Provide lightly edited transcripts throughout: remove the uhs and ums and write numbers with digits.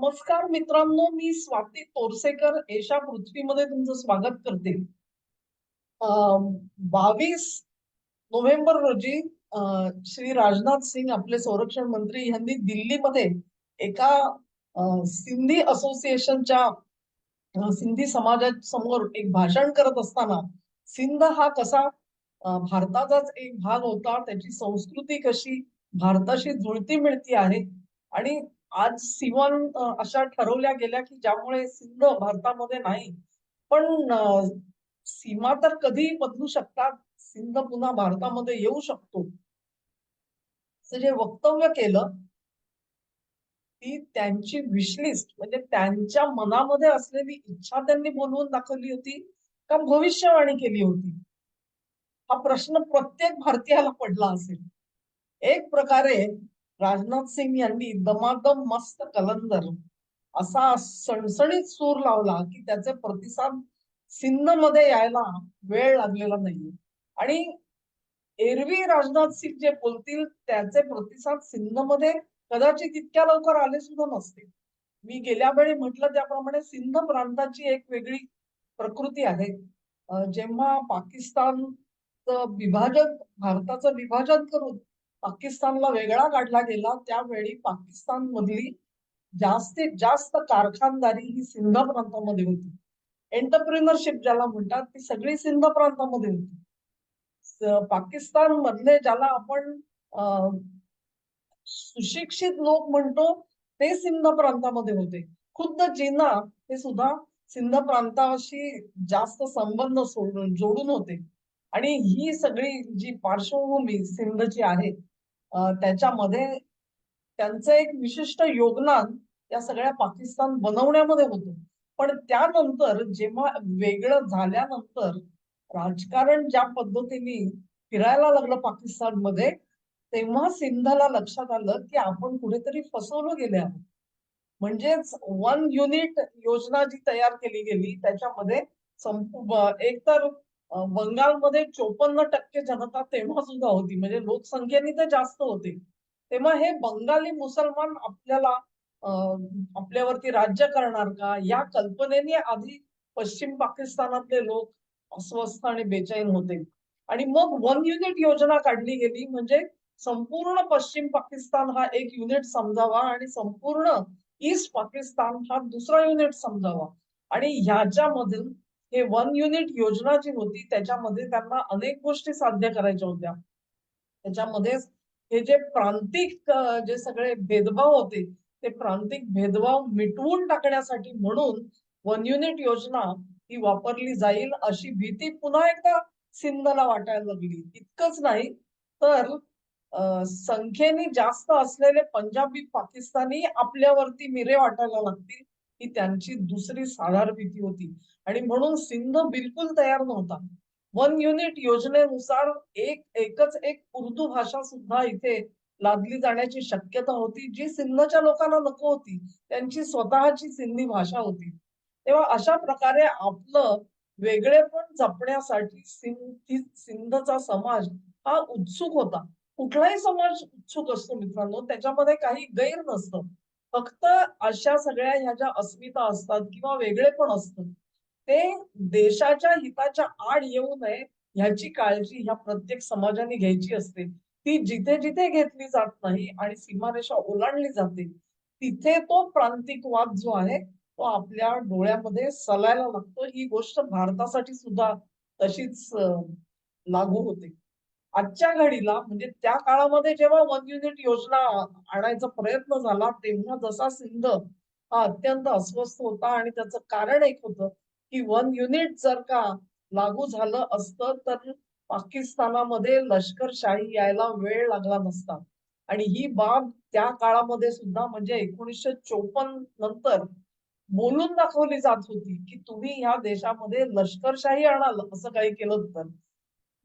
नमस्कार मित्रांनो, मी स्वाती तोरसेकर एशा पृथ्वीमध्ये तुमचं स्वागत करते. 22 नोव्हेंबर रोजी श्री राजनाथ सिंग आपले संरक्षण मंत्री यांनी दिल्लीमध्ये एका सिंधी असोसिएशनच्या सिंधी समाजासमोर एक भाषण करत असताना सिंध हा कसा भारताचाच एक भाग होता, त्याची संस्कृती कशी भारताशी जुळती मिळती आहे आणि आज सीमा अशा ठरवल्या गेल्या की ज्यामुळे सिंध भारतामध्ये नाही, पण सीमा तर कधीही बदलू शकतात. सिंध पुन्हा भारतामध्ये येऊ शकतो असं जे वक्तव्य केलं, ती त्यांची विशलिस्ट म्हणजे त्यांच्या मनामध्ये असलेली इच्छा त्यांनी बोलवून दाखवली होती का भविष्यवाणी केली होती? हा प्रश्न प्रत्येक भारतीयाला पडला असेल. एक प्रकारे राजनाथ सिंग यांनी दमादम मस्त कलंदर असा सणसणीत सूर लावला की त्याचे प्रतिसाद सिंध मध्ये यायला वेळ लागलेला नाहीये. आणि एरवी राजनाथ सिंग जे बोलतील त्याचे प्रतिसाद सिंध मध्ये कदाचित इतक्या लवकर आले सुद्धा नसते. मी गेल्या वेळी म्हटलं त्याप्रमाणे सिंध प्रांताची एक वेगळी प्रकृती आहे. जेव्हा भारताचं विभाजन करून पाकिस्तानला वेगळा काढला गेला, त्यावेळी पाकिस्तान मधली जास्तीत जास्त कारखानदारी ही सिंध प्रांतामध्ये होती. एंटरप्रिनरशिप ज्याला म्हणतात ती सगळी सिंध प्रांतामध्ये होती. पाकिस्तान मधले ज्याला आपण सुशिक्षित लोक म्हणतो ते सिंध प्रांतामध्ये होते. खुद्द जिना हे सुद्धा सिंध प्रांताशी जास्त संबंध जोडून होते. आणि ही सगळी जी पार्श्वभूमी सिंधची आहे त्याच्यामध्ये त्यांचं एक विशिष्ट योगदान या सगळ्या पाकिस्तान बनवण्यामध्ये होतं. पण त्यानंतर जेव्हा वेगळं झाल्यानंतर राजकारण ज्या पद्धतीने फिरायला लागलं पाकिस्तानमध्ये, तेव्हा सिंधला लक्षात आलं की आपण कुठेतरी फसवलं गेले आहोत. म्हणजेच वन युनिट योजना जी तयार केली गेली त्याच्यामध्ये एकतर बंगालमध्ये 54% जनता तेव्हा सुद्धा होती, म्हणजे लोकसंख्येने ते जास्त होते. तेव्हा हे बंगाली मुसलमान आपल्यावरती राज्य करणार का या कल्पनेने आधी पश्चिम पाकिस्तानातले लोक अस्वस्थ आणि बेचैन होते. आणि मग वन युनिट योजना काढली गेली, म्हणजे संपूर्ण पश्चिम पाकिस्तान हा एक युनिट समजावा आणि संपूर्ण ईस्ट पाकिस्तान हा दुसरा युनिट समजावा. आणि ह्याच्यामधून हे वन युनिट योजना जी होती त्याच्यामध्ये त्यांना अनेक गोष्टी साध्य करायच्या होत्या. त्याच्यामध्ये हे जे प्रांतिक जे सगळे भेदभाव होते ते प्रांतिक भेदभाव मिटवून टाकण्यासाठी म्हणून वन युनिट योजना ही वापरली जाईल अशी भीती पुन्हा एकदा सिंधला वाटायला लागली. इतकंच नाही तर संख्येने जास्त असलेले पंजाबी पाकिस्तानी आपल्यावरती मिरे वाटायला लागतील ही त्यांची दुसरी साधार भीती होती. आणि म्हणून सिंध बिलकुल तयार नव्हता. वन युनिट योजनेनुसार एकच एक उर्दू भाषा सुद्धा इथे लादली जाण्याची शक्यता होती, जी सिंधच्या लोकांना नको होती. त्यांची स्वतःची सिंधी भाषा होती. तेव्हा अशा प्रकारे आपलं वेगळेपण जपण्यासाठी सिंधचा समाज हा उत्सुक होता. कुठलाही समाज उत्सुक असतो मित्रांनो, त्याच्यामध्ये काही गैर नसतं. फक्त अशा सगळ्या ह्या ज्या अस्मिता असतात किंवा वेगळेपण असतं ते देशाच्या हिताच्या आड येऊ नये ह्याची काळजी ह्या प्रत्येक समाजाने घ्यायची असते. ती जिथे जिथे घेतली जात नाही आणि सीमारेषा ओलांडली जाते तिथे तो प्रांतिक वाद जो आहे तो आपल्या डोळ्यामध्ये सलायला लागतो. ही गोष्ट भारतासाठी सुद्धा तशीच लागू होते. आजच्या घडीला म्हणजे त्या काळामध्ये जेव्हा वन युनिट योजना आणायचा प्रयत्न झाला तेव्हा जसा सिंध हा अत्यंत अस्वस्थ होता आणि त्याचं कारण एक होतं की वन युनिट जर का लागू झालं असतं तर पाकिस्तानामध्ये लष्करशाही यायला वेळ लागला नसता. आणि ही बाब त्या काळामध्ये सुद्धा म्हणजे 1954 नंतर बोलून दाखवली जात होती की तुम्ही ह्या देशामध्ये लष्करशाही आणाल असं काही केलं तर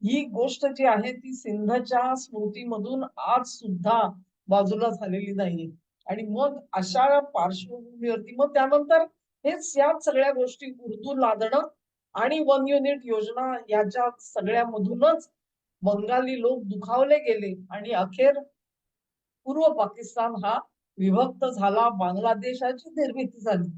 ही गोष्ट जी आहे ती सिंधच्या स्मृतीमधून आज सुद्धा बाजूला झालेली नाही. आणि मग अशा पार्श्वभूमीवरती मग त्यानंतर हेच या सगळ्या गोष्टी उर्दू लादणं आणि वन युनिट योजना याच्या सगळ्यामधूनच बंगाली लोक दुखावले गेले आणि अखेर पूर्व पाकिस्तान हा विभक्त झाला, बांगलादेशाची निर्मिती झाली.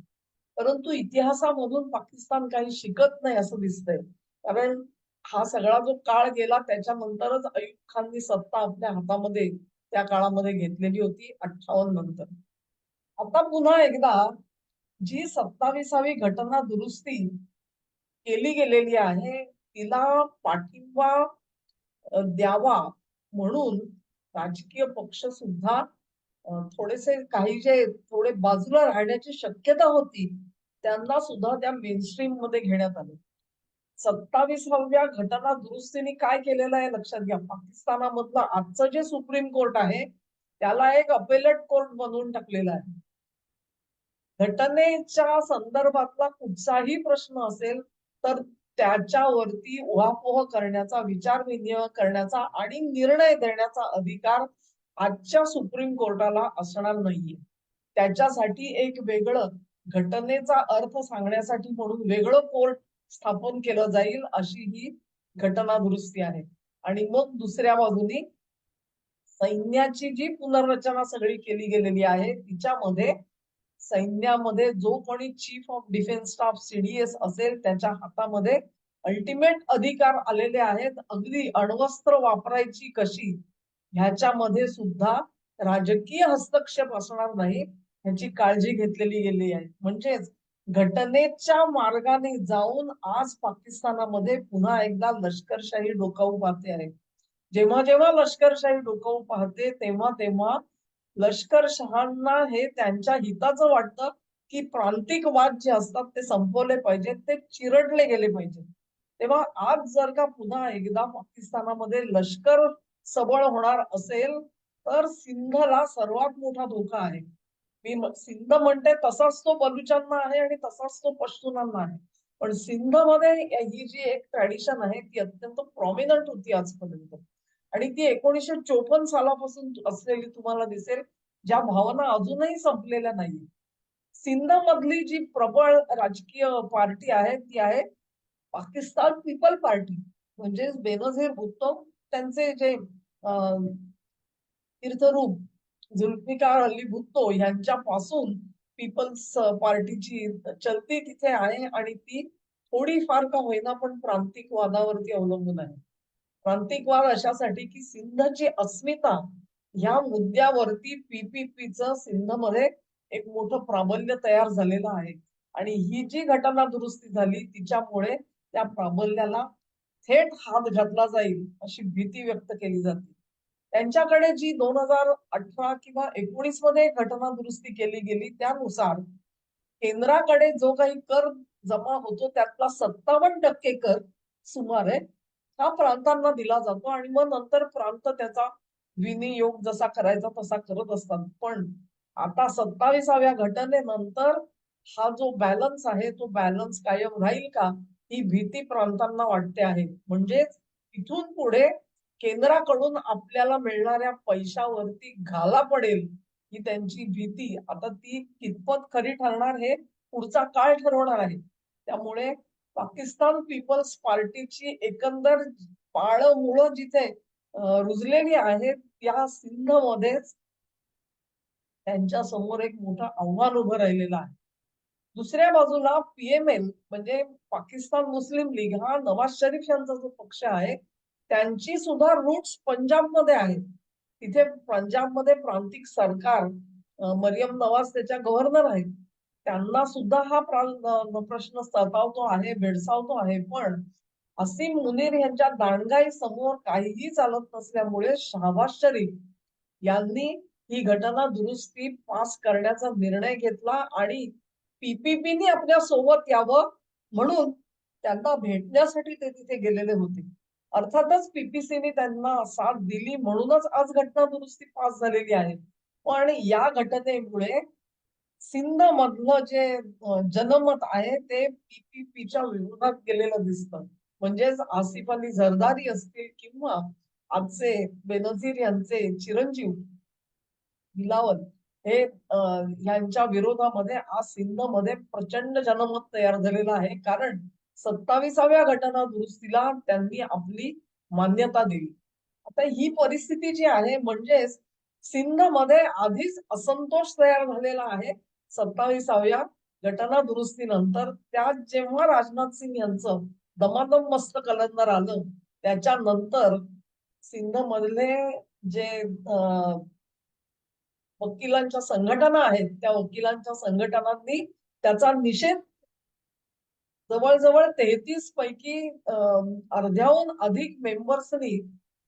परंतु इतिहासामधून पाकिस्तान काही शिकत नाही असं दिसतंय. कारण हा सगळा जो काळ गेला त्याच्यानंतरच अय्यूब खाननी सत्ता आपल्या हातामध्ये त्या काळामध्ये घेतलेली होती 58 नंतर. आता पुन्हा एकदा जी 27वी घटना दुरुस्ती केली गेलेली आहे तिला पाठिंबा द्यावा म्हणून राजकीय पक्ष सुद्धा थोडेसे काही जे थोडे बाजूला राहण्याची शक्यता होती त्यांना सुद्धा त्या मेनस्ट्रीम मध्ये घेण्यात आले. 27व्या घटना दुरुस्तीने काय केलेलं आहे लक्षात घ्या. पाकिस्तानामधलं आजचं जे सुप्रीम कोर्ट आहे त्याला एक अपेलेट कोर्ट बनवून टाकलेलं आहे. घटनेच्या संदर्भातला कुठचाही प्रश्न असेल तर त्याच्यावरती उहापोह करण्याचा, विचारविनिमय करण्याचा आणि निर्णय देण्याचा अधिकार आजच्या सुप्रीम कोर्टाला असणार नाहीये. त्याच्यासाठी एक वेगळं घटनेचा अर्थ सांगण्यासाठी म्हणून वेगळं कोर्ट स्थापन केलं जाईल अशी ही घटना दुरुस्ती आहे. आणि मग दुसऱ्या बाजूनी सैन्याची जी पुनर्रचना सगळी केली गेलेली आहे तिच्यामध्ये सैन्यामध्ये जो कोणी chief of defence staff CDS असेल त्याच्या हातामध्ये अल्टिमेट अधिकार आलेले आहेत. अगदी अण्वस्त्र वापरायची कशी ह्याच्यामध्ये सुद्धा राजकीय हस्तक्षेप असणार नाही ह्याची काळजी घेतलेली गेली आहे. म्हणजेच घटनेच्या मार्गाने जाऊन आज पाकिस्तानामध्ये पुन्हा एकदा लष्करशाही डोकावू पाहते आहे. जेव्हा जेव्हा लष्करशाही डोकावू पाहते तेव्हा तेव्हा लष्करशहांना हे त्यांच्या हिताचं वाटतं की प्रांतिक वाद जे असतात ते संपवले पाहिजेत, ते चिरडले गेले पाहिजेत. तेव्हा आज जर का पुन्हा एकदा पाकिस्तानामध्ये लष्कर सबळ होणार असेल तर सिंधला सर्वात मोठा धोका आहे. मी सिंध म्हणते तसाच तो बलुचांना आहे आणि तसाच तो पश्तूनांना आहे. पण सिंधमध्ये ही जी एक ट्रॅडिशन आहे ती अत्यंत प्रॉमिनंट होती आजपर्यंत आणि ती 1954 सालापासून असलेली तुम्हाला दिसेल, ज्या भावना अजूनही संपलेल्या नाही. सिंध मधली जी प्रबळ राजकीय पार्टी आहे ती आहे पाकिस्तान पीपल पार्टी. म्हणजे बेनझीर भुट्टो त्यांचे जे तीर्थरूप जुल्फिकार अली भुट्टो यांच्यापासून पीपल्स पार्टीची चलती तिथे आहे आणि ती थोडीफार का होईना पण प्रांतिक वादावरती अवलंबून आहे. प्रांतिकवाद अशासाठी की सिंधची अस्मिता ह्या मुद्द्यावरती पीपीपीचं सिंधमध्ये एक मोठं प्राबल्य तयार झालेलं आहे आणि ही जी घटना दुरुस्ती झाली तिच्यामुळे त्या प्राबल्याला थेट हात घातला जाईल अशी भीती व्यक्त केली जाते. त्यांच्याकडे जी 2018 किंवा 19 मध्ये घटना दुरुस्ती केली गेली त्यानुसार केंद्राकडे जो काही कर जमा होतो त्यातला 57% कर सुमारे हा प्रांतांना दिला जातो आणि मग नंतर प्रांत त्याचा विनियोग जसा करायचा तसा करत असतात. पण आता 27व्या घटनेनंतर हा जो बॅलन्स आहे तो बॅलन्स कायम राहील का ही भीती प्रांतांना वाटते आहे. म्हणजेच इथून पुढे केंद्राकडून आपल्याला मिळणाऱ्या पैशावरती घाला पडेल ही त्यांची भीती आता ती कितपत खरी ठरणार हे पुढचा काळ ठरवणार आहे. त्यामुळे पाकिस्तान पीपल्स पार्टीची एकंदर पाळमुळं जिथे रुजलेली आहेत त्या सिंधमध्येच त्यांच्या समोर एक मोठं आव्हान उभं राहिलेलं आहे. दुसऱ्या बाजूला पीएमएल म्हणजे पाकिस्तान मुस्लिम लीग हा नवाज शरीफ यांचा जो पक्ष आहे त्यांची सुद्धा रूट्स पंजाबमध्ये आहेत. तिथे पंजाबमध्ये प्रांतिक सरकार मरियम नवाज त्याच्या गव्हर्नर आहेत. त्यांना सुद्धा हा प्रश्न सतावतो आहे, भेडसावतो आहे. पण असीम मुनीर यांच्या दांडगाई समोर काहीही चालत नसल्यामुळे शहबाज शरीफ यांनी ही घटना दुरुस्ती पास करण्याचा निर्णय घेतला आणि पीपीपीनी आपल्या सोबत यावं म्हणून त्यांना भेटण्यासाठी ते तिथे गेलेले होते. अर्थातच पीपीसीने त्यांना साथ दिली म्हणूनच आज घटना दुरुस्ती पास झालेली आहे. पण या घटनेमुळे सिंध मधलं जे जनमत आहे ते पीपीपीच्या विरोधात गेलेलं दिसतं. म्हणजेच आसिफ अली झरदारी असतील किंवा आजचे बेनझीर यांचे चिरंजीव बिलावल हे यांच्या विरोधामध्ये आज सिंधमध्ये प्रचंड जनमत तयार झालेलं आहे. कारण 27व्या घटना दुरुस्तीला त्यांनी आपली मान्यता दिली. आता ही परिस्थिती जी आहे म्हणजेच सिंधमध्ये आधीच असंतोष तयार झालेला आहे 27व्या घटना दुरुस्तीनंतर. त्यात जेव्हा राजनाथ सिंग यांचं दमादम मस्त कलंदर आलं त्याच्यानंतर सिंध मधले जे वकिलांच्या संघटना आहेत त्या वकिलांच्या संघटनांनी त्याचा निषेध जवळजवळ 33 पैकी अर्ध्याहून अधिक मेंबर्सनी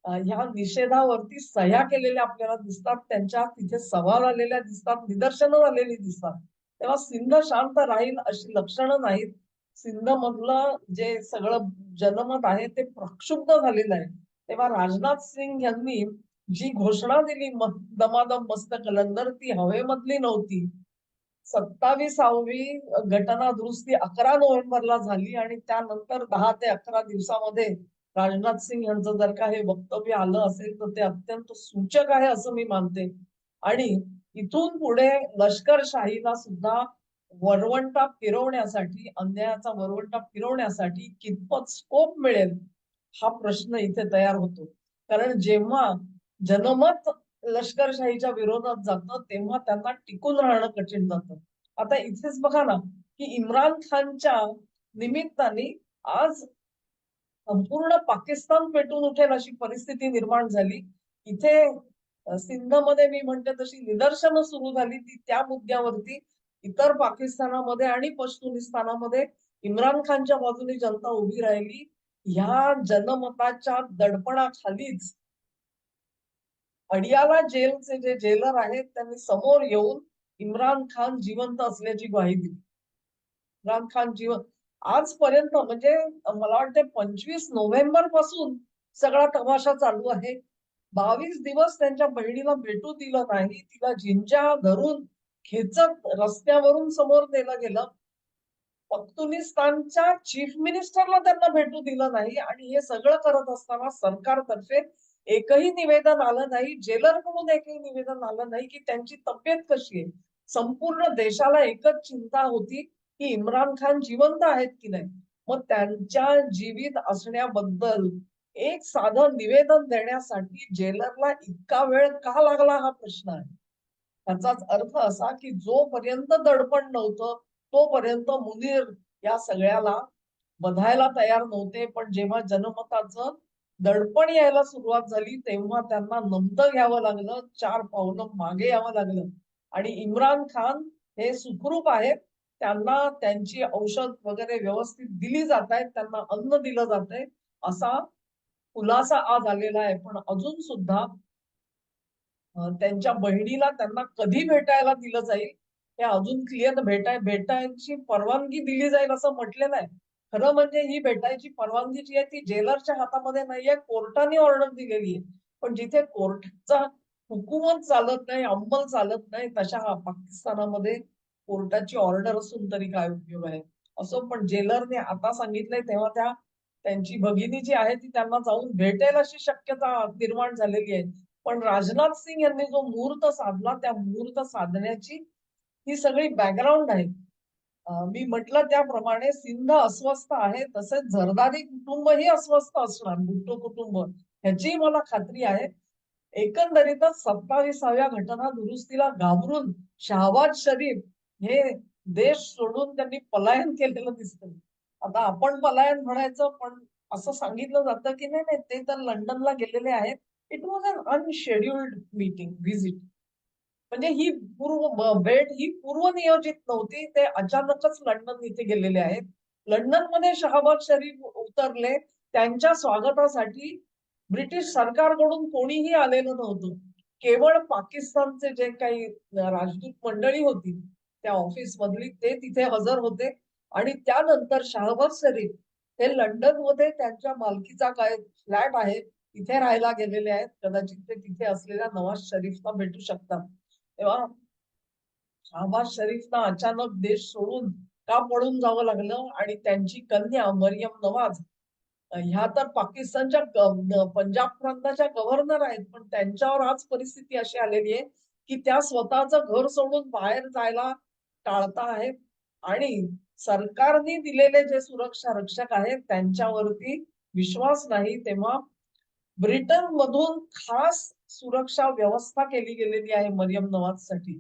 ह्या निषेधावरती सह्या केलेल्या आपल्याला दिसतात. त्यांच्या तिथे सभा झालेल्या दिसतात, निदर्शनं झालेली दिसतात. तेव्हा सिंध शांत राहील अशी लक्षणं नाहीत. सिंध मधलं जे सगळं जनमत आहे ते प्रक्षुब्ध झालेलं आहे. तेव्हा राजनाथ सिंग यांनी जी घोषणा दिली दमादम मस्त कलंदर ती हवेमधली नव्हती. 27वी घटना दुरुस्ती 11 नोव्हेंबरला झाली आणि त्यानंतर 10 ते 11 दिवसामध्ये राजनाथ सिंग यांचं जर का हे वक्तव्य आलं असेल तर ते अत्यंत सूचक आहे असं मी मानते. आणि इथून पुढे लष्करशाहीला सुद्धा वरवंटा फिरवण्यासाठी, अन्यायाचा वरवंटा फिरवण्यासाठी कितपत स्कोप मिळेल हा प्रश्न इथे तयार होतो. कारण जेव्हा जनमत लष्करशाहीच्या विरोधात जातं तेव्हा त्यांना टिकून राहणं कठीण जातं. आता इथेच बघा ना की इम्रान खानच्या निमित्ताने आज संपूर्ण पाकिस्तान पेटून उठेल अशी परिस्थिती निर्माण झाली. इथे सिंधमध्ये मी म्हणते तशी निदर्शनं सुरू झाली ती त्या मुद्द्यावरती. इतर पाकिस्तानामध्ये आणि पश्चिमिस्तानामध्ये इम्रान खानच्या बाजूने जनता उभी राहिली. ह्या जनमताच्या दडपणाखालीच अडियाला जेलचे जे जेलर आहेत त्यांनी समोर येऊन इम्रान खान जिवंत असल्याची ग्वाही दिली. इम्रान खान आजपर्यंत म्हणजे मला वाटते 25 नोव्हेंबर पासून सगळा तमाशा चालू आहे. 22 दिवस त्यांच्या बहिणीला भेटू दिलं नाही. तिला जिंजा धरून खेचत रस्त्यावरून समोर नेलं गेलं. पख्तुनिस्तानच्या चीफ मिनिस्टरला त्यांना भेटू दिलं नाही आणि हे सगळं करत असताना सरकारतर्फे एकही निवेदन आलं नाही. जेलरकडून एकही निवेदन आलं नाही की त्यांची तब्येत कशी आहे. संपूर्ण देशाला एकच चिंता होती की इम्रान खान जिवंत आहेत की नाही. मग त्यांच्या जीवित असण्याबद्दल एक साधं निवेदन देण्यासाठी जेलरला इतका वेळ का लागला हा प्रश्न आहे. त्याचाच अर्थ असा की जोपर्यंत दडपण नव्हतं तोपर्यंत मुनीर या सगळ्याला बधायला तयार नव्हते. पण जेव्हा जनमताचं दडपण यायला सुरुवात झाली तेव्हा त्यांना नमतं घ्यावं लागलं, 4 पावलं मागे यावं लागलं. आणि इम्रान खान हे सुखरूप आहेत. त्यांना त्यांची औषध वगैरे व्यवस्थित दिली जात आहेत, त्यांना अन्न दिलं जात आहे असा खुलासा आज आलेला आहे. पण अजून सुद्धा त्यांच्या बहिणीला त्यांना कधी भेटायला दिलं जाईल हे अजून क्लिअर भेटायची परवानगी दिली जाईल असं म्हटलेलं आहे. खरं म्हणजे ही भेटायची परवानगी जी आहे ती जेलरच्या हातामध्ये नाहीये, कोर्टाने ऑर्डर दिलेली आहे. पण जिथे कोर्टाचा हुकूमच चालत नाही, अंमल चालत नाही तशा पाकिस्तानामध्ये कोर्टाची ऑर्डर असून तरी काय उपयोग आहे. असो, पण जेलरने आता सांगितलंय तेव्हा त्यांची भगिनी जी आहे ती त्यांना जाऊन भेटेल अशी शक्यता निर्माण झालेली आहे. पण राजनाथ सिंग यांनी जो मुहूर्त साधला त्या मुहूर्त साधण्याची ही सगळी बॅकग्राऊंड आहे. मी म्हटलं त्याप्रमाणे सिंध अस्वस्थ आहे, तसेच झरदारी कुटुंबही अस्वस्थ असणार, भुट्टो कुटुंब ह्याची मला खात्री आहे. एकंदरीतच 27व्या घटना दुरुस्तीला घाबरून शहबाज शरीफ हे देश सोडून त्यांनी पलायन केलेलं दिसतं. आता आपण पलायन म्हणायचं पण असं सांगितलं जातं की नाही ते तर लंडनला गेलेले आहेत. It was un unscheduled meeting visit. म्हणजे ही भेट ही पूर्वनियोजित नव्हती. ते अचानकच लंडन इथे गेलेले आहेत. लंडनमध्ये शहबाज शरीफ उतरले. त्यांच्या स्वागतासाठी ब्रिटिश सरकारकडून कोणीही आलेलं नव्हतं. केवळ पाकिस्तानचे जे काही राजदूत मंडळी होती त्या ऑफिस मधली ते तिथे हजर होते. आणि त्यानंतर शहबाज शरीफ हे लंडन मध्ये त्यांच्या मालकीचा काय फ्लॅट आहे तिथे राहायला गेलेले आहेत. कदाचित ते तिथे असलेल्या नवाज शरीफला भेटू शकतात. तेव्हा शहबाज शरीफना अचानक देश सोडून का पळून जावं लागलं आणि त्यांची कन्या मरियम नवाज ह्या तर पाकिस्तानच्या पंजाब प्रांताच्या गव्हर्नर आहेत. पण त्यांच्यावर आज परिस्थिती अशी आलेली आहे की त्या स्वतःचं घर सोडून बाहेर जायला टाळता आहेत आणि सरकारने दिलेले जे सुरक्षा रक्षक आहेत त्यांच्यावरती विश्वास नाही. तेव्हा ब्रिटन मधून खास सुरक्षा व्यवस्था केली गेलेली आहे मरियम नवाजसाठी.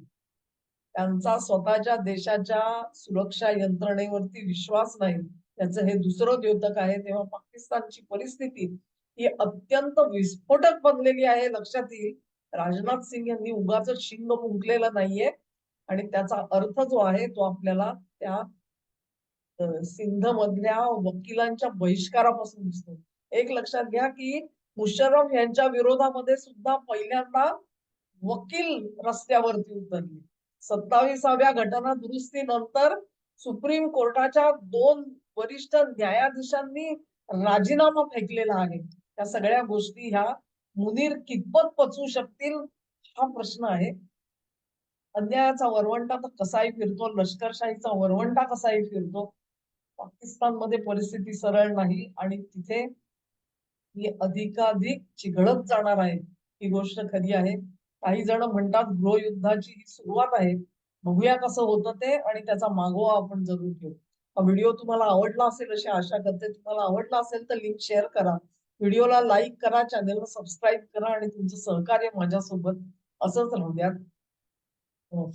त्यांचा स्वतःच्या देशाच्या सुरक्षा यंत्रणेवरती विश्वास नाही, त्याचं हे दुसरं द्योतक आहे. तेव्हा पाकिस्तानची परिस्थिती ही अत्यंत विस्फोटक बनलेली आहे. लक्षात येईल, राजनाथ सिंग यांनी उगाच शिंग फुंकलेलं नाहीये आणि त्याचा अर्थ जो आहे तो आपल्याला त्या सिंध मधल्या वकिलांच्या बहिष्कारापासून दिसतो. एक लक्षात घ्या की मुशर्रफ यांच्या विरोधामध्ये सुद्धा पहिल्यांदा वकील रस्त्यावरती उतरले. 27व्या घटना दुरुस्तीनंतर सुप्रीम कोर्टाच्या 2 वरिष्ठ न्यायाधीशांनी राजीनामा फेकलेला आहे. त्या सगळ्या गोष्टी ह्या मुनीर कितपत पचवू शकतील हा प्रश्न आहे. अन्यायाचा वरवंटा तर कसाही फिरतो, लष्करशाहीचा वरवंटा कसाही फिरतो. पाकिस्तानमध्ये परिस्थिती सरळ नाही आणि तिथे ही अधिकाधिक चिघळत जाणार आहे, ही गोष्ट खरी आहे. काही जण म्हणतात गृहयुद्धाची ही सुरुवात आहे. बघूया कसं होतं ते आणि त्याचा मागोवा आपण जरूर घेऊ. हा व्हिडिओ तुम्हाला आवडला असेल अशी आशा करते. तुम्हाला आवडला असेल तर लिंक शेअर करा, व्हिडिओला लाईक करा, चॅनलला सबस्क्राईब करा आणि तुमचं सहकार्य माझ्यासोबत असंच राहू द्या. हो.